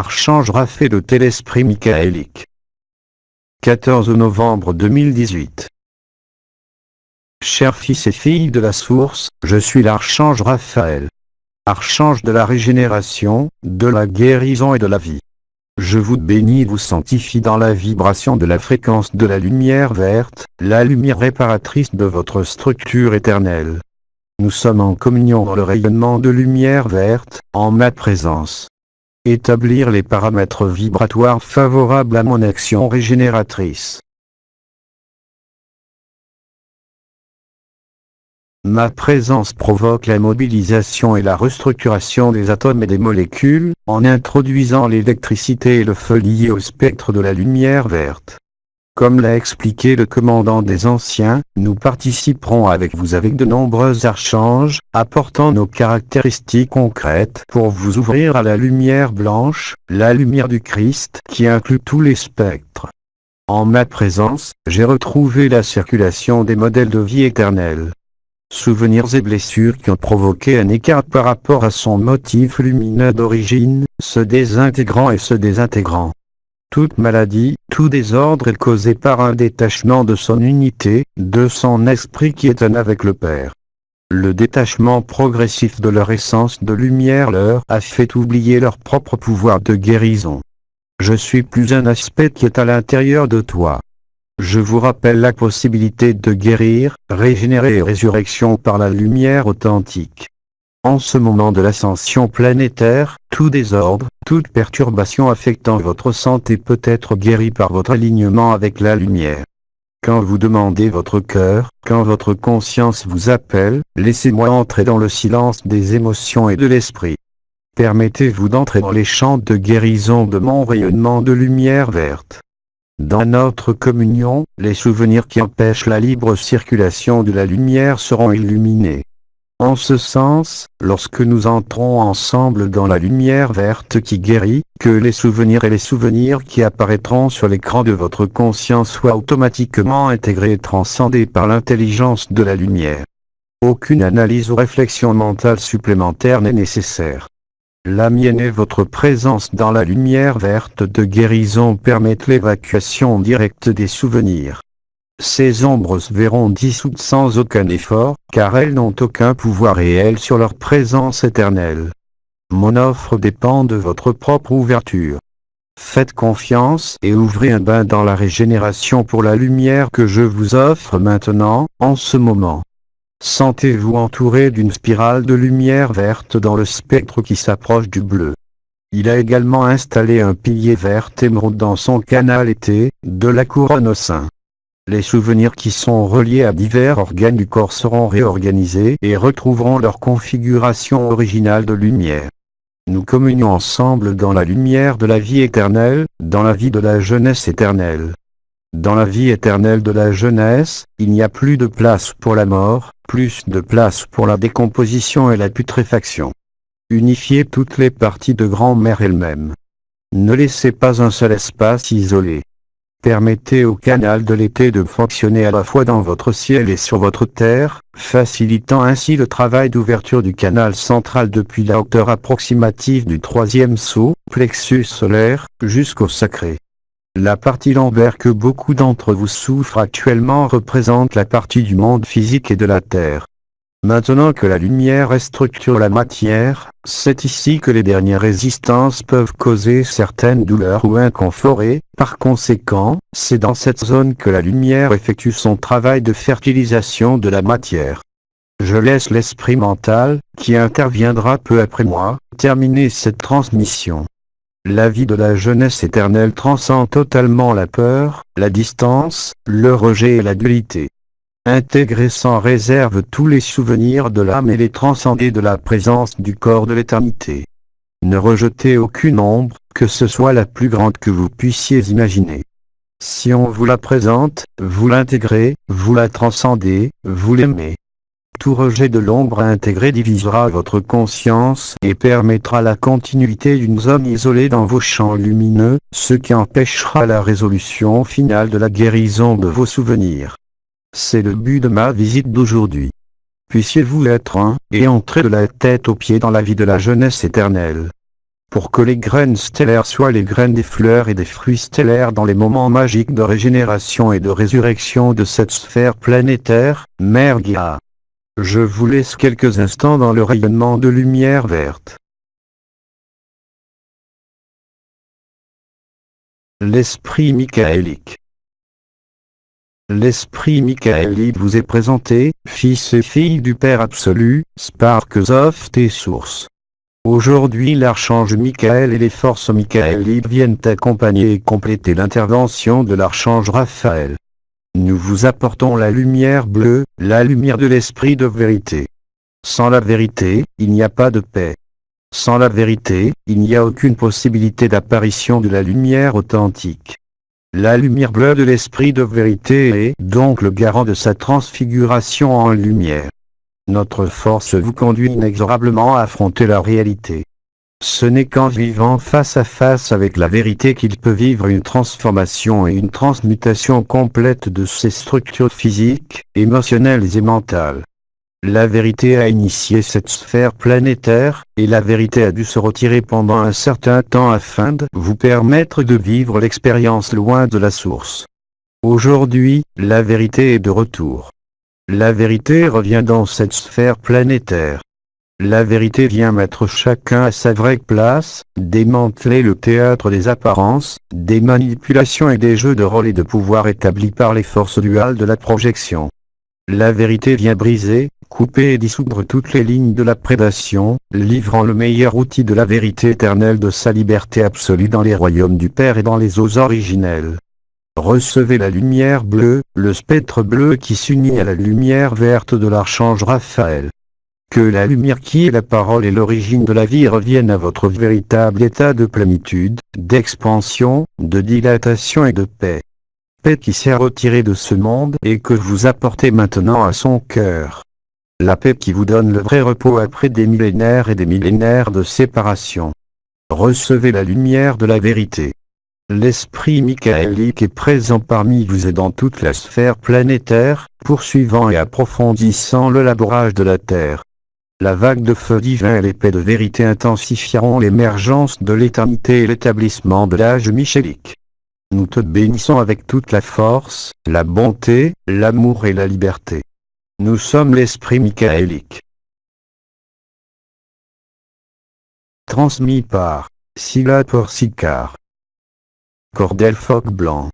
Archange Raphaël de Télesprit Michaélique. 14 novembre 2018. Chers fils et filles de la source, je suis l'archange Raphaël. Archange de la régénération, de la guérison et de la vie. Je vous bénis et vous sanctifie dans la vibration de la fréquence de la lumière verte, la lumière réparatrice de votre structure éternelle. Nous sommes en communion dans le rayonnement de lumière verte, en ma présence. Établir les paramètres vibratoires favorables à mon action régénératrice. Ma présence provoque la mobilisation et la restructuration des atomes et des molécules, en introduisant l'électricité et le feu liés au spectre de la lumière verte. Comme l'a expliqué le commandant des anciens, nous participerons avec vous avec de nombreux archanges, apportant nos caractéristiques concrètes pour vous ouvrir à la lumière blanche, la lumière du Christ qui inclut tous les spectres. En ma présence, j'ai retrouvé la circulation des modèles de vie éternelle. Souvenirs et blessures qui ont provoqué un écart par rapport à son motif lumineux d'origine, se désintégrant et se désintégrant. Toute maladie, tout désordre est causé par un détachement de son unité, de son esprit qui est un avec le Père. Le détachement progressif de leur essence de lumière leur a fait oublier leur propre pouvoir de guérison. Je suis plus un aspect qui est à l'intérieur de toi. Je vous rappelle la possibilité de guérir, régénérer et résurrection par la lumière authentique. En ce moment de l'ascension planétaire, tout désordre, toute perturbation affectant votre santé peut être guéri par votre alignement avec la lumière. Quand vous demandez votre cœur, quand votre conscience vous appelle, laissez-moi entrer dans le silence des émotions et de l'esprit. Permettez-vous d'entrer dans les champs de guérison de mon rayonnement de lumière verte. Dans notre communion, les souvenirs qui empêchent la libre circulation de la lumière seront illuminés. En ce sens, lorsque nous entrons ensemble dans la lumière verte qui guérit, que les souvenirs et les souvenirs qui apparaîtront sur l'écran de votre conscience soient automatiquement intégrés et transcendés par l'intelligence de la lumière. Aucune analyse ou réflexion mentale supplémentaire n'est nécessaire. La mienne et votre présence dans la lumière verte de guérison permettent l'évacuation directe des souvenirs. Ces ombres se verront dissoutes sans aucun effort, car elles n'ont aucun pouvoir réel sur leur présence éternelle. Mon offre dépend de votre propre ouverture. Faites confiance et ouvrez un bain dans la régénération pour la lumière que je vous offre maintenant, en ce moment. Sentez-vous entouré d'une spirale de lumière verte dans le spectre qui s'approche du bleu. Il a également installé un pilier vert émeraude dans son canal été, de la couronne au sein. Les souvenirs qui sont reliés à divers organes du corps seront réorganisés et retrouveront leur configuration originale de lumière. Nous communions ensemble dans la lumière de la vie éternelle, dans la vie de la jeunesse éternelle. Dans la vie éternelle de la jeunesse, il n'y a plus de place pour la mort, plus de place pour la décomposition et la putréfaction. Unifiez toutes les parties de grand-mère elle-même. Ne laissez pas un seul espace isolé. Permettez au canal de l'été de fonctionner à la fois dans votre ciel et sur votre terre, facilitant ainsi le travail d'ouverture du canal central depuis la hauteur approximative du troisième saut, plexus solaire, jusqu'au sacré. La partie lombaire que beaucoup d'entre vous souffrent actuellement représente la partie du monde physique et de la Terre. Maintenant que la lumière restructure la matière, c'est ici que les dernières résistances peuvent causer certaines douleurs ou inconforts et, par conséquent, c'est dans cette zone que la lumière effectue son travail de fertilisation de la matière. Je laisse l'esprit mental, qui interviendra peu après moi, terminer cette transmission. La vie de la jeunesse éternelle transcende totalement la peur, la distance, le rejet et la dualité. Intégrez sans réserve tous les souvenirs de l'âme et les transcender de la présence du corps de l'éternité. Ne rejetez aucune ombre, que ce soit la plus grande que vous puissiez imaginer. Si on vous la présente, vous l'intégrez, vous la transcendez, vous l'aimez. Tout rejet de l'ombre intégrée divisera votre conscience et permettra la continuité d'une zone isolée dans vos champs lumineux, ce qui empêchera la résolution finale de la guérison de vos souvenirs. C'est le but de ma visite d'aujourd'hui. Puissiez-vous être un, et entrer de la tête aux pieds dans la vie de la jeunesse éternelle. pour que les graines stellaires soient les graines des fleurs et des fruits stellaires dans les moments magiques de régénération et de résurrection de cette sphère planétaire, Mère Gaïa. Je vous laisse quelques instants dans le rayonnement de lumière verte. L'esprit michaélique. L'esprit michaélique vous est présenté, fils et filles du Père absolu, Sparks of tes sources. Aujourd'hui l'archange Michael et les forces michaéliques viennent accompagner et compléter l'intervention de l'archange Raphaël. Nous vous apportons la lumière bleue, la lumière de l'esprit de vérité. Sans la vérité, il n'y a pas de paix. Sans la vérité, il n'y a aucune possibilité d'apparition de la lumière authentique. La lumière bleue de l'esprit de vérité est donc le garant de sa transfiguration en lumière. Notre force vous conduit inexorablement à affronter la réalité. Ce n'est qu'en vivant face à face avec la vérité qu'il peut vivre une transformation et une transmutation complète de ses structures physiques, émotionnelles et mentales. La vérité a initié cette sphère planétaire, et la vérité a dû se retirer pendant un certain temps afin de vous permettre de vivre l'expérience loin de la source. Aujourd'hui, la vérité est de retour. La vérité revient dans cette sphère planétaire. La vérité vient mettre chacun à sa vraie place, démanteler le théâtre des apparences, des manipulations et des jeux de rôle et de pouvoir établis par les forces duales de la projection. La vérité vient briser, couper et dissoudre toutes les lignes de la prédation, livrant le meilleur outil de la vérité éternelle de sa liberté absolue dans les royaumes du Père et dans les eaux originelles. Recevez la lumière bleue, le spectre bleu qui s'unit à la lumière verte de l'archange Raphaël. Que la lumière qui est la parole et l'origine de la vie revienne à votre véritable état de plénitude, d'expansion, de dilatation et de paix. Paix qui s'est retirée de ce monde et que vous apportez maintenant à son cœur. La paix qui vous donne le vrai repos après des millénaires et des millénaires de séparation. Recevez la lumière de la vérité. L'esprit michaélique est présent parmi vous et dans toute la sphère planétaire, poursuivant et approfondissant le labourage de la Terre. La vague de feu divin et l'épée de vérité intensifieront l'émergence de l'éternité et l'établissement de l'âge michaélique. Nous te bénissons avec toute la force, la bonté, l'amour et la liberté. Nous sommes l'esprit michaélique. Transmis par Scylla Porcicar. Cordel Phoque Blanc.